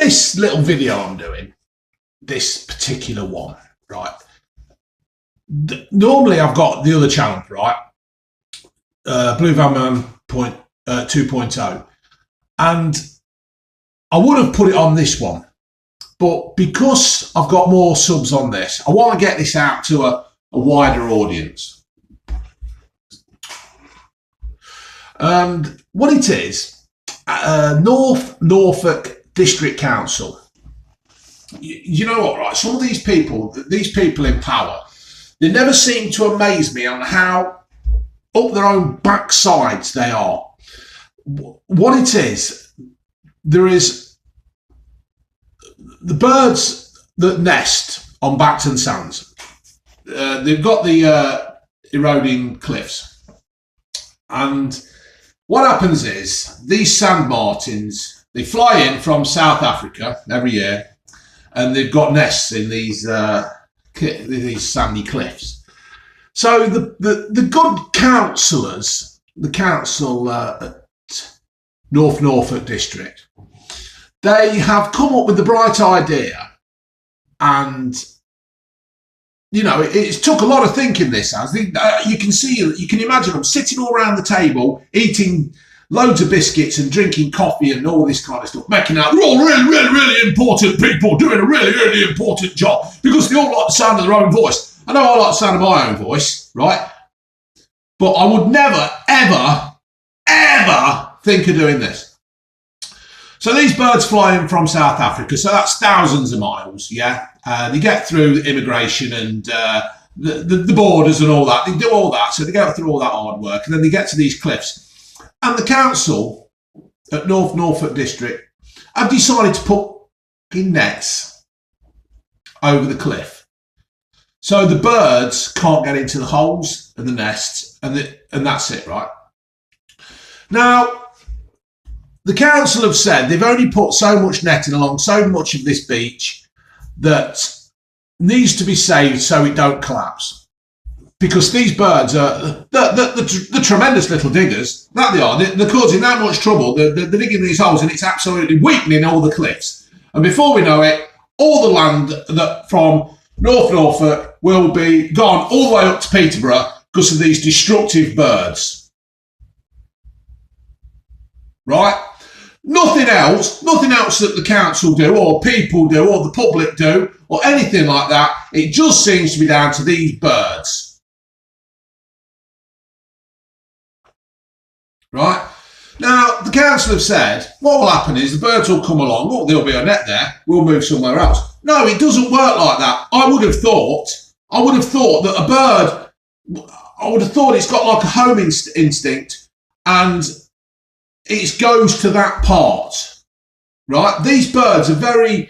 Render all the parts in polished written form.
this little video I'm doing, this particular one, right? Normally I've got the other channel, right? Blue Van Man 2.0, and I would have put it on this one, but because I've got more subs on this, I want to get this out to a wider audience. And what it is, Norfolk District Council. You know what, right? Some of these people in power, they never seem to amaze me on how up their own backsides they are. What it is, there is the birds that nest on Bacton Sands. They've got the eroding cliffs, and what happens is these sand martins, they fly in from South Africa every year, and they've got nests in these sandy cliffs. So the good councillors, the council at North Norfolk District, they have come up with the bright idea, and you know it's took a lot of thinking. This has you can imagine them sitting all around the table eating loads of biscuits and drinking coffee and all this kind of stuff, making out they're all really important people doing a really important job because they all like the sound of their own voice. I know I like the sound of my own voice, right? But I would never, ever think of doing this. So these birds fly in from South Africa, so that's thousands of miles, yeah? They get through immigration and the borders and all that. They do all that, so they go through all that hard work, and then they get to these cliffs. And the council at North Norfolk District have decided to put nets over the cliff. So the birds can't get into the holes and the nests, and that's it, right? Now, the council have said they've only put so much netting along so much of this beach that needs to be saved so it don't collapse. Because these birds are the tremendous little diggers that they are. They're causing that much trouble. They're digging these holes, and it's absolutely weakening all the cliffs. And before we know it, all the land that from North Norfolk will be gone all the way up to Peterborough because of these destructive birds. Right? Nothing else that the council do or people do or the public do or anything like that. It just seems to be down to these birds. Right? Now, the council have said, what will happen is the birds will come along, oh, there'll be a net there, we'll move somewhere else. No, it doesn't work like that. I would have thought that a bird, I would have thought it's got like a home instinct, and it goes to that part, right? These birds are very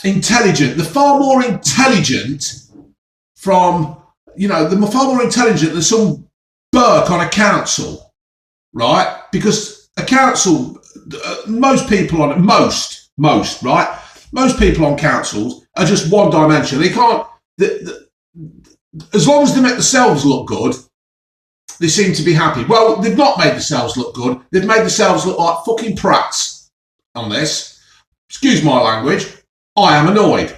intelligent. They're far more intelligent they're far more intelligent than some Burke on a council, right? Because a council, most people on councils are just one dimension. They can't, as long as they make themselves look good, they seem to be happy. Well, they've not made themselves look good. They've made themselves look like fucking prats on this. Excuse my language. I am annoyed.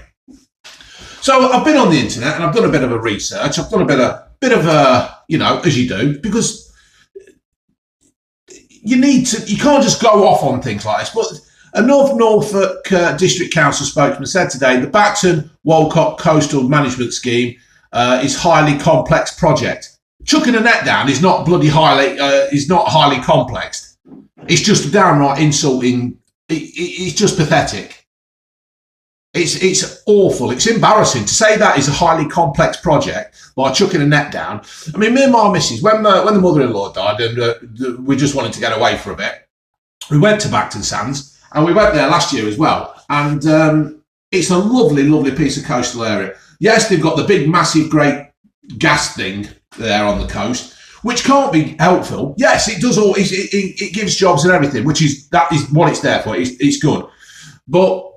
So I've been on the internet and I've done a bit of a research. I've done a bit of a, as you do, because you can't just go off on things like this. But a North Norfolk District Council spokesman said today the Bacton Walcott Coastal Management Scheme is highly complex project. Chucking a net down is not highly complex. It's just downright insulting. It's just pathetic. It's awful. It's embarrassing to say that is a highly complex project by chucking a net down. I mean, me and my missus, when the mother-in-law died, and we just wanted to get away for a bit, we went to Bacton Sands, and we went there last year as well. And it's a lovely, lovely piece of coastal area. Yes, they've got the big, massive, great gas thing there on the coast, which can't be helpful. Yes, it does. It gives jobs and everything, that is what it's there for. It's good, but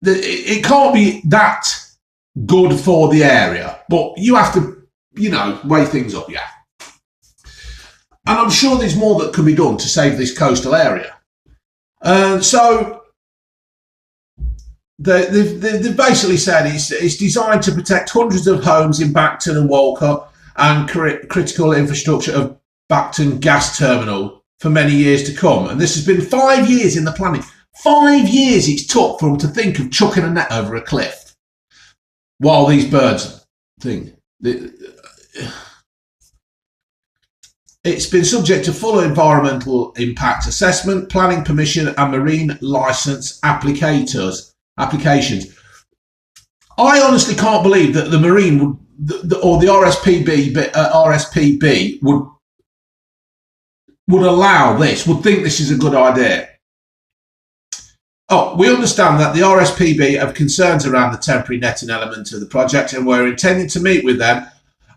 it can't be that good for the area. But you have to, weigh things up, yeah. And I'm sure there's more that can be done to save this coastal area. So they've basically said it's designed to protect hundreds of homes in Bacton and Walcott and critical infrastructure of Bacton gas terminal for many years to come. And this has been 5 years in the planning. 5 years it's took for them to think of chucking a net over a cliff while these birds think. It's been subject to full environmental impact assessment, planning permission and marine licence applications. I honestly can't believe that the Marine would, or the RSPB would allow this, would think this is a good idea. Oh, we understand that the RSPB have concerns around the temporary netting element of the project, and we're intending to meet with them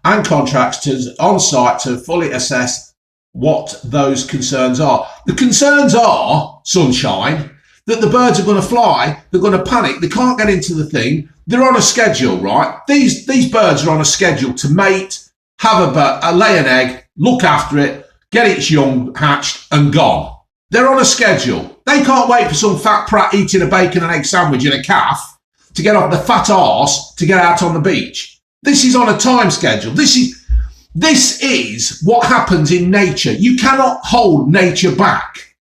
and contractors on site to fully assess what those concerns are. The concerns are, sunshine, that the birds are going to fly, they're going to panic, they can't get into the thing, they're on a schedule, right? These birds are on a schedule to mate, have lay an egg, look after it, get its young hatched and gone. They're on a schedule. They can't wait for some fat prat eating a bacon and egg sandwich and a calf to get off the fat arse to get out on the beach. This is on a time schedule. This is what happens in nature. You cannot hold nature back.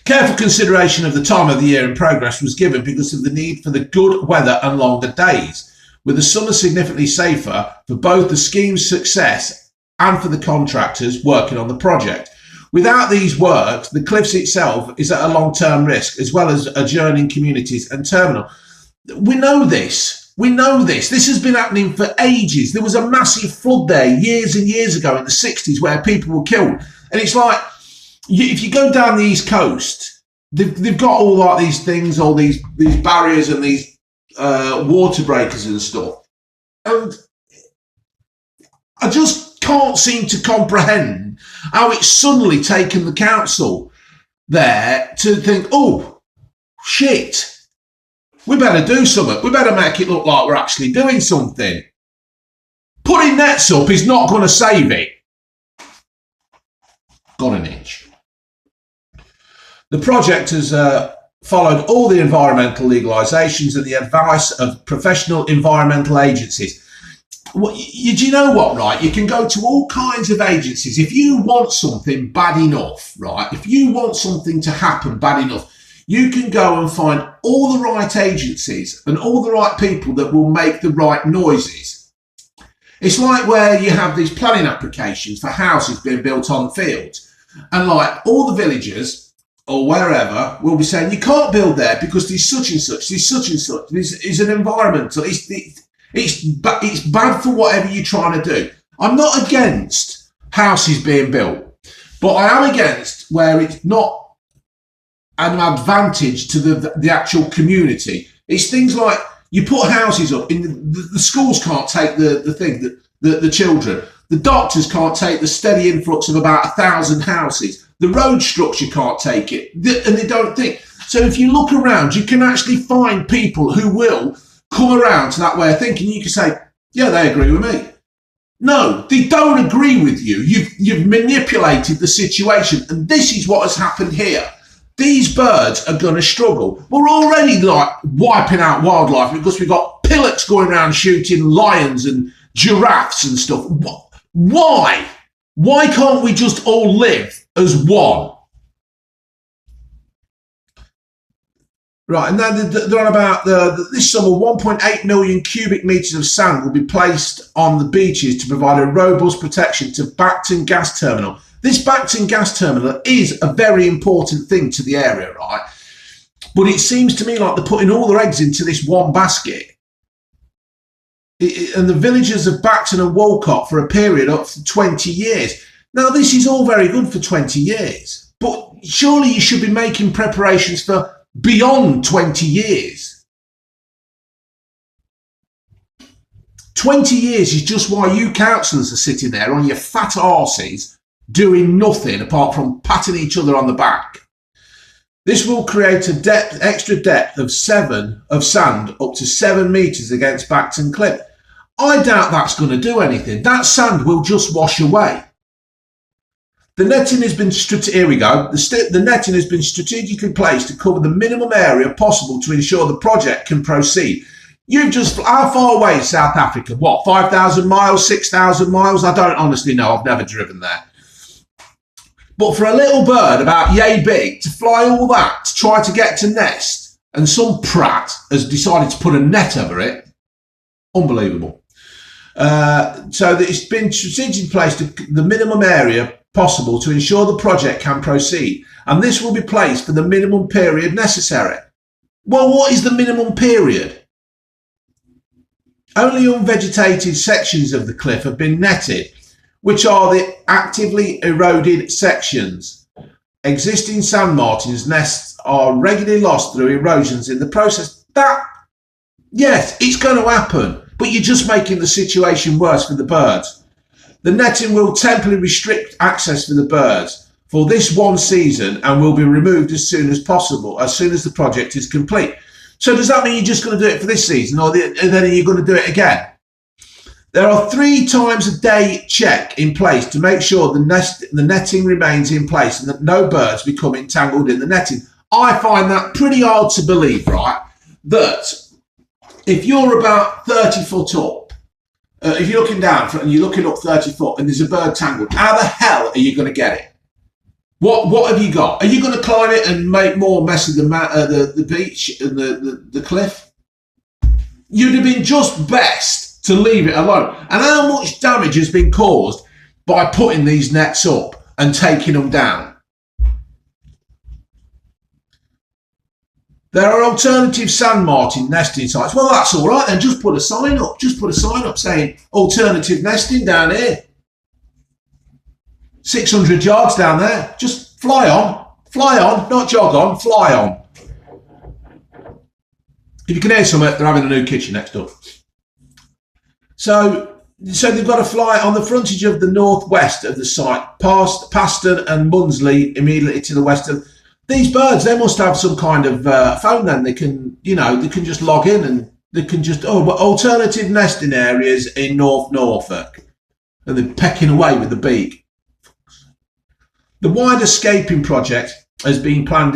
Careful consideration of the time of the year in progress was given because of the need for the good weather and longer days, with the summer significantly safer for both the scheme's success and for the contractors working on the project. Without these works, the cliffs itself is at a long-term risk, as well as adjoining communities and terminal. We know this. We know this. This has been happening for ages. There was a massive flood there years and years ago in the 60s where people were killed. And it's like, if you go down the East Coast, they've got all like these things, all these barriers and these water breakers and stuff. And I just can't seem to comprehend how it's suddenly taken the council there to think, oh, shit, we better do something. We better make it look like we're actually doing something. Putting nets up is not going to save it. Got an inch. The project has followed all the environmental legalisations and the advice of professional environmental agencies. Well, do you know what, right? You can go to all kinds of agencies. If you want something bad enough, right? If you want something to happen bad enough, you can go and find all the right agencies and all the right people that will make the right noises. It's like where you have these planning applications for houses being built on fields. And like all the villagers or wherever will be saying, you can't build there because there's such and such, there's such and such, there's an environmental, it's bad for whatever you're trying to do. I'm not against houses being built, but I am against where it's not an advantage to the actual community. It's things like you put houses up, in the schools can't take the children. The doctors can't take the steady influx of about 1,000 houses. The road structure can't take it, and they don't think. So if you look around, you can actually find people who will come around to that way of thinking. You can say, yeah, they agree with me. No, they don't agree with you. You've manipulated the situation, and this is what has happened here. These birds are going to struggle. We're already like wiping out wildlife because we've got pillocks going around shooting lions and giraffes and stuff. Why? Why can't we just all live as one? Right, and then they're on about this summer, 1.8 million cubic metres of sand will be placed on the beaches to provide a robust protection to Bacton Gas Terminal. This Bacton Gas Terminal is a very important thing to the area, right? But it seems to me like they're putting all their eggs into this one basket. And the villagers of Bacton and Walcott for a period up to 20 years. Now, this is all very good for 20 years, but surely you should be making preparations for beyond 20 years. 20 years is just why you councillors are sitting there on your fat arses doing nothing apart from patting each other on the back. This will create a extra depth of sand up to 7 metres against Bacton Cliff. I doubt that's going to do anything. That sand will just wash away. The netting has been here we go. The netting has been strategically placed to cover the minimum area possible to ensure the project can proceed. You've just, how far away is South Africa? What, 5,000 miles, 6,000 miles? I don't honestly know. I've never driven there. But for a little bird about yay big to fly all that to try to get to nest, and some prat has decided to put a net over it, unbelievable. So that it's been strategically placed to the minimum area possible to ensure the project can proceed, and this will be placed for the minimum period necessary. Well, what is the minimum period? Only unvegetated sections of the cliff have been netted, which are the actively eroded sections. Existing sand martins nests are regularly lost through erosions in the process. That, yes, it's going to happen, but you're just making the situation worse for the birds. The netting will temporarily restrict access for the birds for this one season and will be removed as soon as possible, as soon as the project is complete. So does that mean you're just going to do it for this season, or then you're going to do it again? There are 3 times a day check in place to make sure the netting remains in place and that no birds become entangled in the netting. I find that pretty hard to believe, right? That if you're about 30 foot up, if you're looking down and you're looking up 30 foot and there's a bird tangled, how the hell are you going to get it? What have you got? Are you going to climb it and make more mess of the beach and the cliff? You'd have been just best to leave it alone. And how much damage has been caused by putting these nets up and taking them down? There are alternative sand martin nesting sites. Well, that's all right then. Just put a sign up. Just put a sign up saying alternative nesting down here. 600 yards down there. Just fly on, not jog on, fly on. If you can hear something, they're having a new kitchen next door. So they've got to fly on the frontage of the northwest of the site, past Paston and Munsley, immediately to the west of these birds. They must have some kind of phone then. They can, they can just log in and they can just, alternative nesting areas in North Norfolk. And they're pecking away with the beak. The wide escaping project has been planned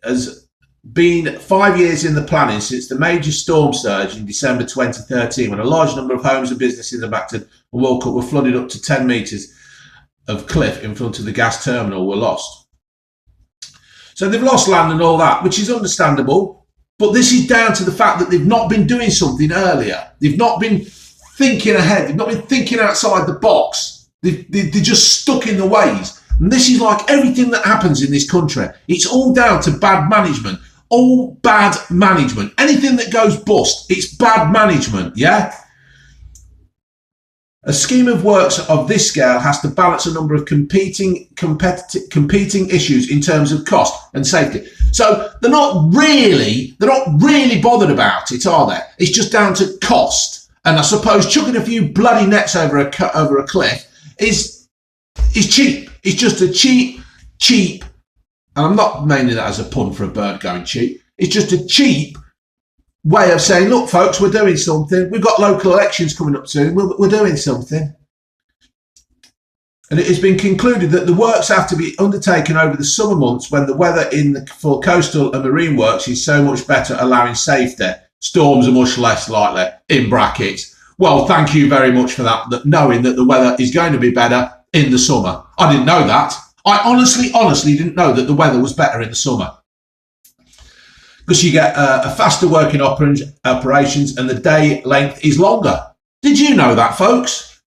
has been 5 years in the planning since the major storm surge in December 2013, when a large number of homes and businesses impacted and Woke Up were flooded up to 10 metres of cliff in front of the gas terminal were lost. So they've lost land and all that, which is understandable, but this is down to the fact that they've not been doing something earlier. They've not been thinking ahead. They've not been thinking outside the box. They're just stuck in the ways. And this is like everything that happens in this country. It's all down to bad management. All bad management. Anything that goes bust, it's bad management, yeah? A scheme of works of this scale has to balance a number of competing issues in terms of cost and safety. So they're not really bothered about it, are they? It's just down to cost. And I suppose chucking a few bloody nets over a cliff is cheap. It's just a cheap, and I'm not meaning that as a pun for a bird going cheap. It's just a cheap way of saying, look, folks, we're doing something. We've got local elections coming up soon. We're doing something. And it has been concluded that the works have to be undertaken over the summer months when the weather for coastal and marine works is so much better, allowing safety. Storms are much less likely, in brackets. Well, thank you very much for that knowing that the weather is going to be better in the summer. I didn't know that. I honestly didn't know that the weather was better in the summer. Because you get a faster working operations and the day length is longer. Did you know that, folks?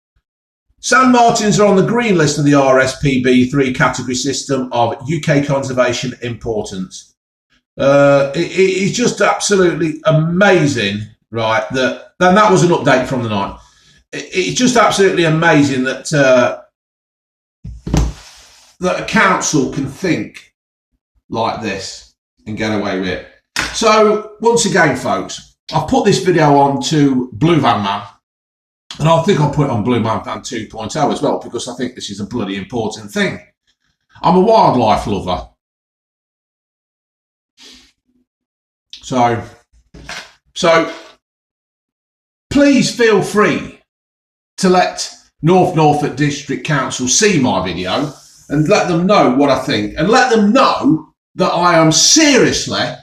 Sand martins are on the green list of the RSPB 3 category system of UK conservation importance. It's just absolutely amazing, right? That was an update from the night. It's just absolutely amazing that that a council can think like this and get away with it. So once again, folks, I've put this video on to Blue Van Man, and I think I'll put it on Blue Van Man 2.0 as well, because I think this is a bloody important thing. I'm a wildlife lover. So please feel free to let North Norfolk District Council see my video. and let them know what I think, and let them know that I am seriously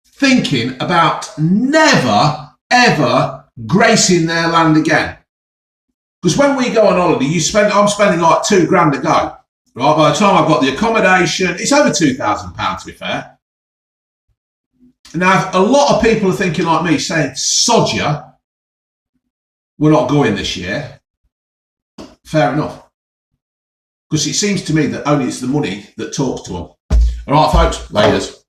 thinking about never, ever gracing their land again. Because when we go on holiday, I'm spending like £2,000 a go. Right, by the time I've got the accommodation, it's over £2,000 to be fair. Now, a lot of people are thinking like me, saying, sod ya, we're not going this year. Fair enough. Because it seems to me that only it's the money that talks to them. All right, folks, laters.